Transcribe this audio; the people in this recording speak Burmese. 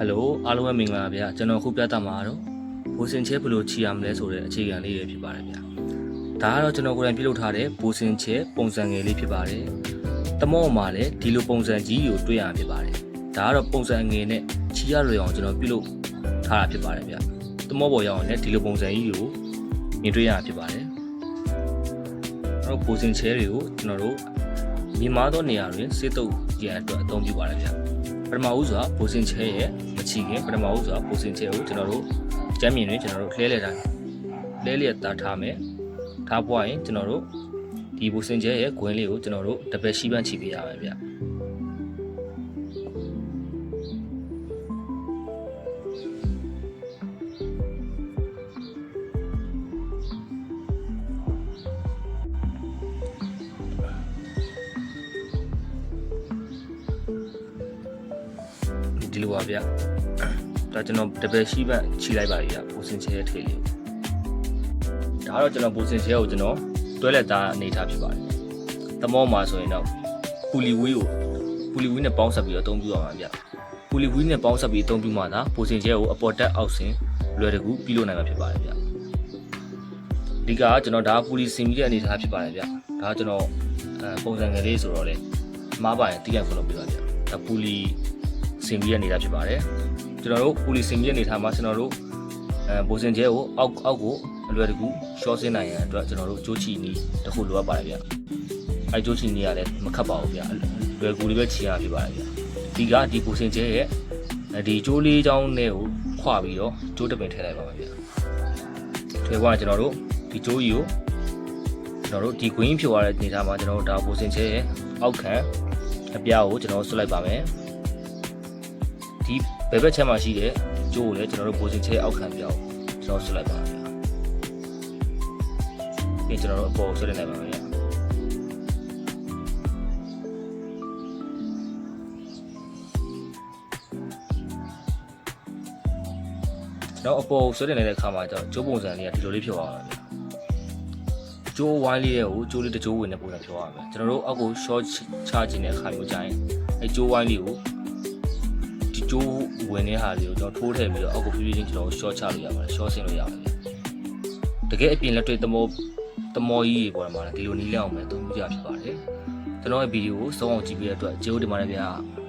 Hello အားလုံးပဲမင်္ဂလာပါဗျာကျွန်တော်ခုပြသမှာတော့ဘိုးစင်ချဲဘယ်လိုချီရမလဲဆိုတဲ့အခြေခံလေးတွေဖြစ်ပါတယ်ဗျာဒါကတော့ကျွန်တော်ကိုယ်တိုင်ပြုလုပ်ထားတဲ့ဘိုးစင်ချဲပုံစံငယ်လေးဖြစ်ပါတယ်တမော့မှာလည်းဒီလိုပုံစံကြီးကိုတွေ့ရမှာဖြစ်ပါတယ်ဒါကတော့ပုံစံငယ်နဲ့ချီရလွယ်အောင်ကျွန်တော်ပြုလုပ်ထားတာဖြစ်ပါတယ်ဗျာတမော့ပေါ်ရောက်အောင်လည်းဒီလိုပုံစံကြီးကိုမြင်တွေ့ရမှာဖြစ်ပါတယ်အဲ့တော့ဘိုးစင်ချဲတွေကိုကျွန်တော်တို့မြင်မာသောနေရာတွင်စေတုပ်ရန်အတွက်အသုံးပြုပါတယ်ဗျာပထမဦးစွာဘိုးစင်ချဲရဲ့မချီခင်ပထမဦးစွာဘိုးစင်ချဲကိုကျွန်တော်တို့ကျမ်းမြင်တွင်ကျွန်တော်တို့လှဲလျက်သားထားမယ်ထားပွားရင်ကျွန်တော်တို့ဒီဘိုးစင်ချဲရဲ့ဂွင်းလေးကိုကျွန်တော်တို့တပည့်ရှိပန်းချီပေးရမယ်ဗျဒီလိုပါဗျဒါကျွန်တော်တပည့်ရှိပန်းချီလိုက်ပါပြီဗျဘိုးစင်ချဲရဲ့ထေးလေးဒါကတော့ကျွန်တော်ဘိုးစင်ချဲကိုကျွန်တော်တွဲလက်သားအနေထားဖြစ်ပါတယ်တမောမှာဆိုရင်တော့ပူလီဝီးနဲ့ပေါင်းဆက်ပြီးတော့အသုံးပြုရမှာဗျပူလီဝီးနဲ့ပေါင်းဆက်ပြီးအသုံးပြုမှသာဘိုးစင်ချဲကိုအပေါ်တက်အောက်ဆင်လွယ်တကူပြုလုပ်နိုင်မှာဖြစ်ပါတယ်ဗျဒီကကျွန်တော်ဒါပူလီစင်ပြီးတဲ့အနေထားဖြစ်ပါတယ်ဗျဒါကျွန်တော်ပုံစံငယ်လေးဆိုတော့လေမှားပါရင်တိကျခွင့်လုပ်ပြပါဗျဒါပူလီစင်ပြီးတဲ့အနေထားဖြစ်ပါတယ်ကျွန်တော်တို့ပူလီစင်ပြီးတဲ့အနေထားမှာကျွန်တော်တို့ဘိုးစင်ချဲကိုအောက်ကိုအလွယ်တကူရှော့ဆင်းနိုင်ရန်အတွက်ကျွန်တော်တို့ကြိုးချီနီးတစ်ခုလိုအပ်ပါတယ်ဗျအဲကြိုးချီနီးကလည်းမခတ်ပါဘူးဗျလွယ်ကူလေးပဲချီရဖြစ်ပါတယ်ဗျဒီဘိုးစင်ချဲရဲ့ဒီကြိုးလေးချောင်းနဲ့ကိုခွပြီးတော့ကြိုးတပင်ထည့်လိုက်ပါမယ်ဗျထည့်သွားကျွန်တော်တို့ဒီကြိုးကြီးကိုကျွန်တော်တို့ဒီ green ဖြစ်သွားတဲ့အနေထားမှာကျွန်တော်တို့ဒါဘိုးစင်ချဲရဲ့အောက်ခံအပြားကိုကျွန်တော်ဆွတ်လိုက်ပါမယ်ဒီဘယ်ဘက်ချက်မှာရှိတဲ့ကြိုးကိုလည်းကျွန်တော်တို့ဘိုးစင်ချဲအောက်ခံပြားကိုကျွန်တော်ဆွတ်လိုက်ပါမယ်ပြီးကျွန်တော်တို့အပေါ်ဆွတ်လိုက်ပါမယ်တော့အပေါ်ဆွဲတင်နေတဲ့အခါမှာကျတော့ကျိုးပုံစံလေးကဒီလိုလေးဖြစ်သွားပါမယ်။ကျိုးဝိုင်းလေးတွေကိုကျိုးလေးတစ်ကျိုးဝင်တဲ့ပုံစံဖြစ်သွားပါမယ်။ကျွန်တော်တို့အောက်ကို short ချခြင်းတဲ့အခါမျိုးကျရင်အဲကျိုးဝိုင်းလေးကိုဒီကျိုးဝင်တဲ့ဟာလေးကိုကျွန်တော်ထိုးထည့်ပြီးတော့အောက်ကိုဖြည်းဖြည်းချင်းကျွန်တော် short ချလို့ရပါတယ်။ short ဆင်းလို့ရပါတယ်။တကယ်အပြင်လက်တွေ့သမောကြီးပေါ်မှာဒီလိုနီးလျောင်းအောင်ပဲသုံးပြဖြစ်ပါတယ်။ကျွန်တော်ရဲ့ဗီဒီယိုကိုစောအောင်ကြည့်ပြီးတဲ့အတွက်ကျေးဇူးတင်ပါတယ်ဗျာ။